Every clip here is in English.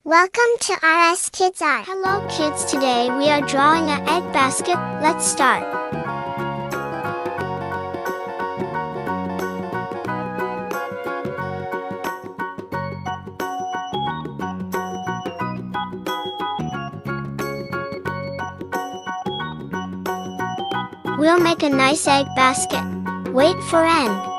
Welcome to RS Kids Art. Hello kids, today we are drawing an egg basket. Let's start. We'll make a nice egg basket. Wait for end.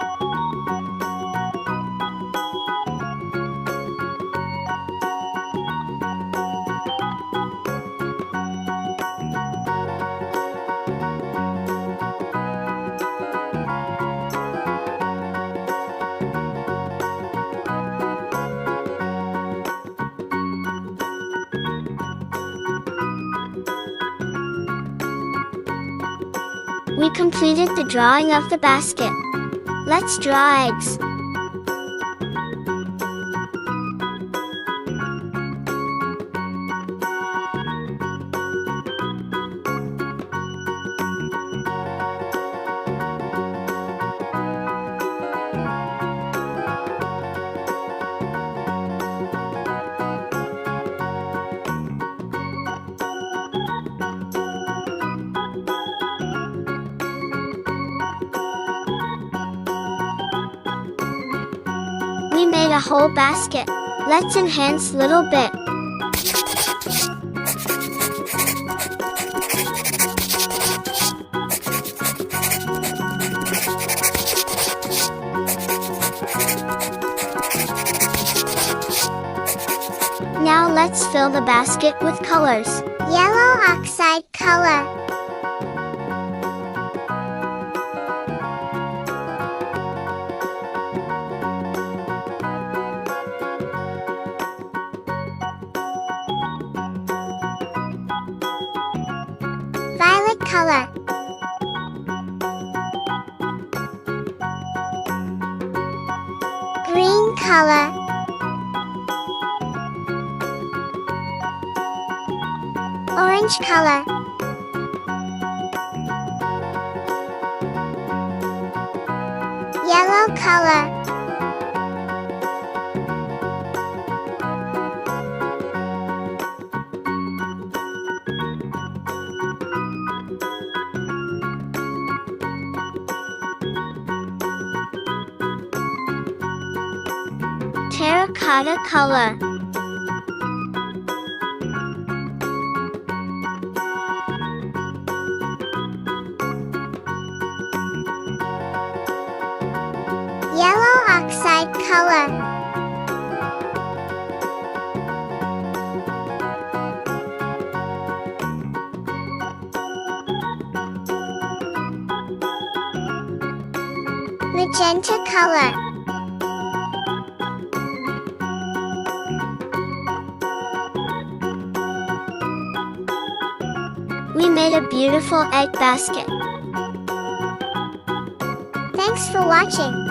We completed the drawing of the basket. Let's draw eggs. We made a whole basket. Let's enhance little bit. Now let's fill the basket with colors. Yellow oxide color. Violet color. Green color. Orange color. Yellow color. Terracotta color. Yellow oxide color. Magenta color. We made a beautiful egg basket. Thanks for watching.